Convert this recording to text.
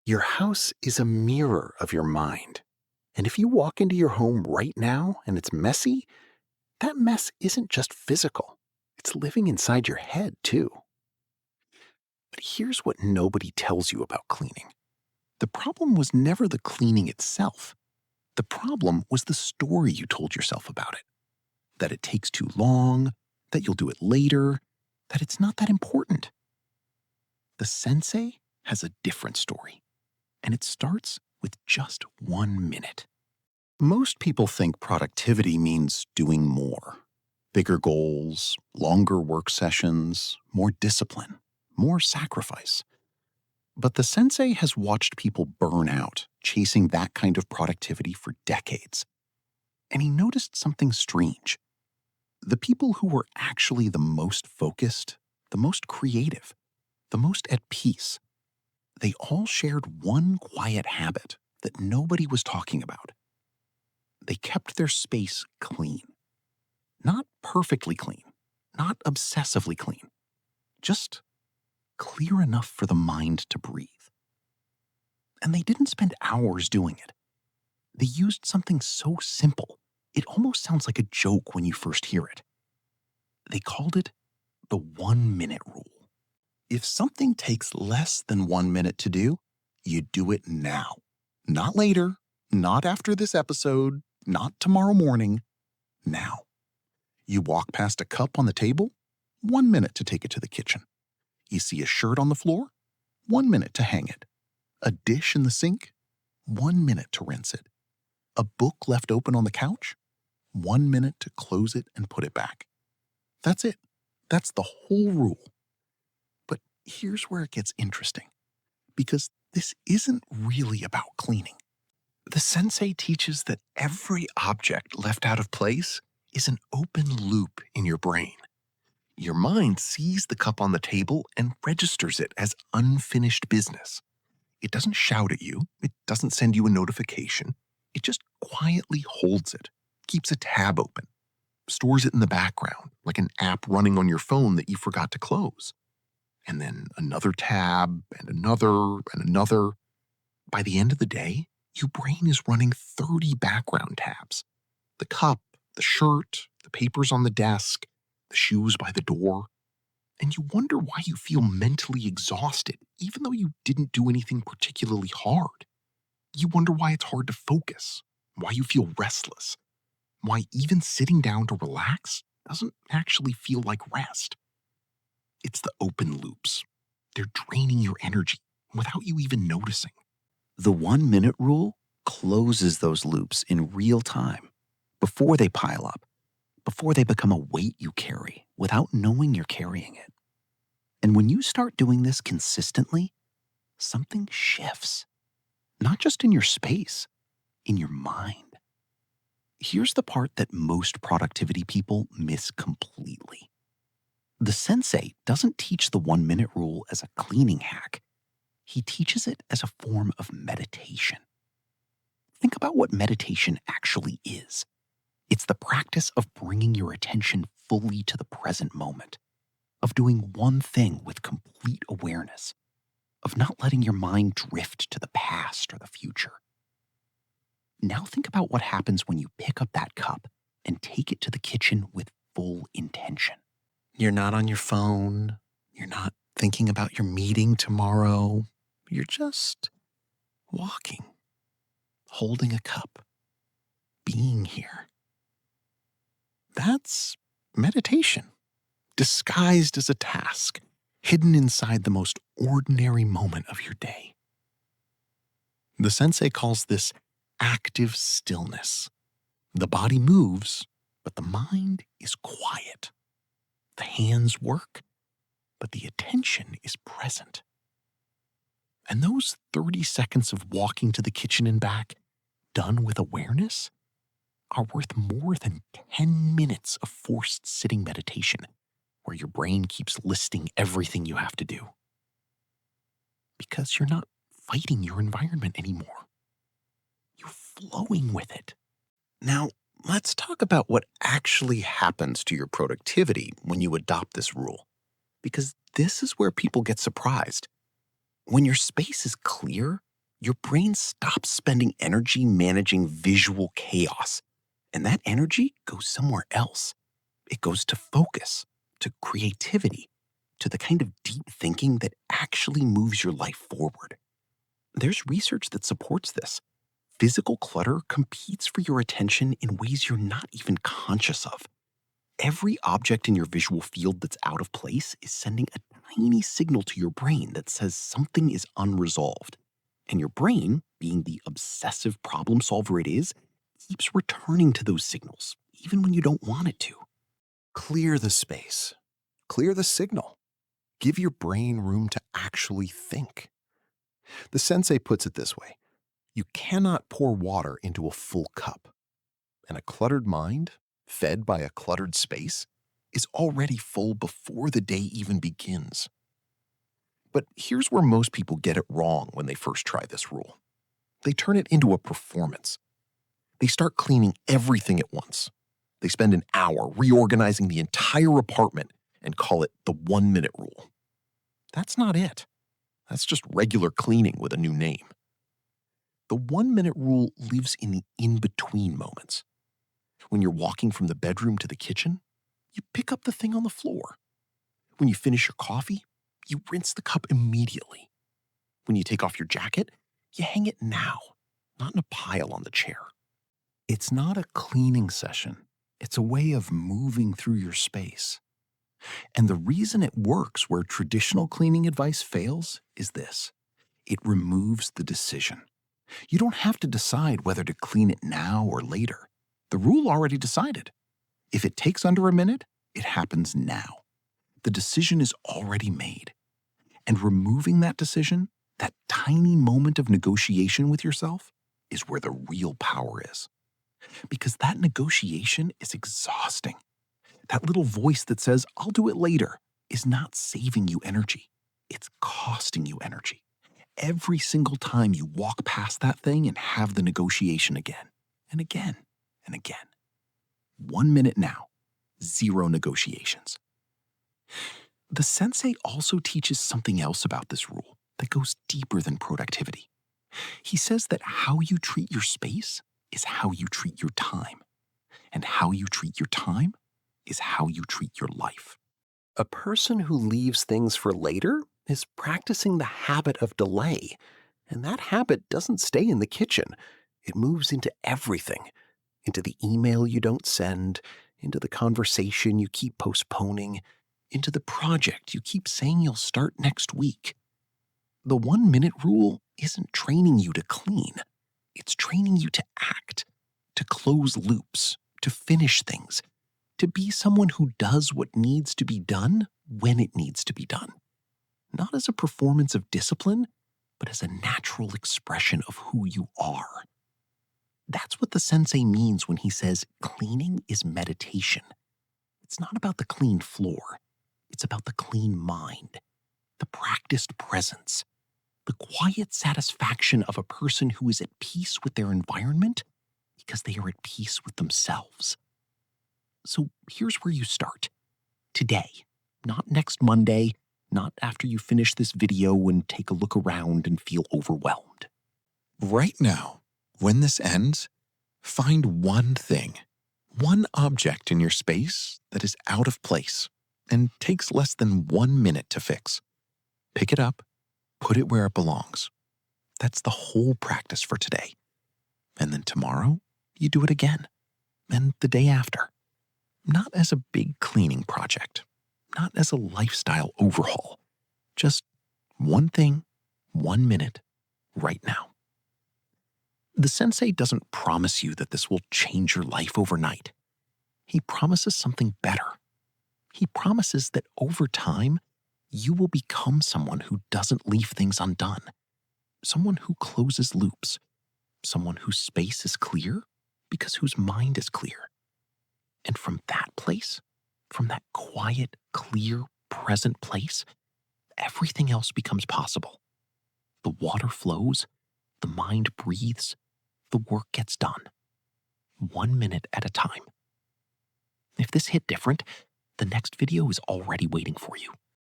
Your house is a mirror of your mind. And if you walk into your home right now and it's messy, that mess isn't just physical. It's living inside your head, too. But here's what nobody tells you about cleaning. The problem was never the cleaning itself. The problem was the story you told yourself about it. That it takes too long, that you'll do it later, that it's not that important. The Sensei has a different story, and it starts with just 1 minute. Most people think productivity means doing more. Bigger goals, longer work sessions, more discipline, more sacrifice. But the Sensei has watched people burn out chasing that kind of productivity for decades. And he noticed something strange. The people who were actually the most focused, the most creative, the most at peace, they all shared one quiet habit that nobody was talking about. They kept their space clean. Not perfectly clean, not obsessively clean, just clear enough for the mind to breathe. And they didn't spend hours doing it. They used something so simple, it almost sounds like a joke when you first hear it. They called it the 1 minute rule. If something takes less than 1 minute to do, you do it now. Not later, not after this episode, not tomorrow morning, now. You walk past a cup on the table, 1 minute to take it to the kitchen. You see a shirt on the floor, 1 minute to hang it. A dish in the sink, 1 minute to rinse it. A book left open on the couch, 1 minute to close it and put it back. That's it. That's the whole rule. But here's where it gets interesting, because this isn't really about cleaning. The Sensei teaches that every object left out of place is an open loop in your brain. Your mind sees the cup on the table and registers it as unfinished business. It doesn't shout at you. It doesn't send you a notification. It just quietly holds it, keeps a tab open, stores it in the background, like an app running on your phone that you forgot to close. And then another tab, and another, and another. By the end of the day, your brain is running 30 background tabs. The cup, the shirt, the papers on the desk, the shoes by the door. And you wonder why you feel mentally exhausted, even though you didn't do anything particularly hard. You wonder why it's hard to focus, why you feel restless, why even sitting down to relax doesn't actually feel like rest. It's the open loops. They're draining your energy without you even noticing. The 1 minute rule closes those loops in real time, before they pile up, before they become a weight you carry without knowing you're carrying it. And when you start doing this consistently, something shifts. Not just in your space, in your mind. Here's the part that most productivity people miss completely. The Sensei doesn't teach the 1 minute rule as a cleaning hack. He teaches it as a form of meditation. Think about what meditation actually is. It's the practice of bringing your attention fully to the present moment, of doing one thing with complete awareness, of not letting your mind drift to the past or the future. Now think about what happens when you pick up that cup and take it to the kitchen with full intention. You're not on your phone. You're not thinking about your meeting tomorrow. You're just walking, holding a cup, being here. That's meditation, disguised as a task, hidden inside the most ordinary moment of your day. The Sensei calls this active stillness. The body moves, but the mind is quiet. The hands work, but the attention is present. And those 30 seconds of walking to the kitchen and back, done with awareness, are worth more than 10 minutes of forced sitting meditation, where your brain keeps listing everything you have to do. Because you're not fighting your environment anymore. You're flowing with it. Now, let's talk about what actually happens to your productivity when you adopt this rule, because this is where people get surprised. When your space is clear, your brain stops spending energy managing visual chaos, and that energy goes somewhere else. It goes to focus, to creativity, to the kind of deep thinking that actually moves your life forward. There's research that supports this. Physical clutter competes for your attention in ways you're not even conscious of. Every object in your visual field that's out of place is sending a tiny signal to your brain that says something is unresolved. And your brain, being the obsessive problem solver it is, keeps returning to those signals, even when you don't want it to. Clear the space. Clear the signal. Give your brain room to actually think. The sensei puts it this way: you cannot pour water into a full cup, and a cluttered mind, fed by a cluttered space, is already full before the day even begins. But here's where most people get it wrong when they first try this rule. They turn it into a performance. They start cleaning everything at once. They spend an hour reorganizing the entire apartment and call it the 1-minute rule. That's not it. That's just regular cleaning with a new name. The 1-minute rule lives in the in-between moments. When you're walking from the bedroom to the kitchen, you pick up the thing on the floor. When you finish your coffee, you rinse the cup immediately. When you take off your jacket, you hang it now, not in a pile on the chair. It's not a cleaning session. It's a way of moving through your space. And the reason it works where traditional cleaning advice fails is this: it removes the decision. You don't have to decide whether to clean it now or later. The rule already decided. If it takes under a minute, it happens now. The decision is already made. And removing that decision, that tiny moment of negotiation with yourself, is where the real power is. Because that negotiation is exhausting. That little voice that says, "I'll do it later," is not saving you energy. It's costing you energy. Every single time you walk past that thing and have the negotiation again and again and again. 1 minute now, 0 negotiations. The sensei also teaches something else about this rule that goes deeper than productivity. He says that how you treat your space is how you treat your time. And how you treat your time is how you treat your life. A person who leaves things for later is practicing the habit of delay. And that habit doesn't stay in the kitchen. It moves into everything. Into the email you don't send, into the conversation you keep postponing, into the project you keep saying you'll start next week. The 1-minute rule isn't training you to clean. It's training you to act, to close loops, to finish things, to be someone who does what needs to be done when it needs to be done. Not as a performance of discipline, but as a natural expression of who you are. That's what the sensei means when he says cleaning is meditation. It's not about the clean floor. It's about the clean mind, the practiced presence, the quiet satisfaction of a person who is at peace with their environment because they are at peace with themselves. So here's where you start. Today, not next Monday, not after you finish this video and take a look around and feel overwhelmed. Right now, when this ends, find one thing, one object in your space that is out of place and takes less than 1 minute to fix. Pick it up, put it where it belongs. That's the whole practice for today. And then tomorrow, you do it again. And the day after. Not as a big cleaning project, not as a lifestyle overhaul. Just one thing, 1 minute, right now. The sensei doesn't promise you that this will change your life overnight. He promises something better. He promises that over time, you will become someone who doesn't leave things undone, someone who closes loops, someone whose space is clear because whose mind is clear. And from that place, from that quiet, clear, present place, everything else becomes possible. The water flows, the mind breathes, the work gets done. 1 minute at a time. If this hit different, the next video is already waiting for you.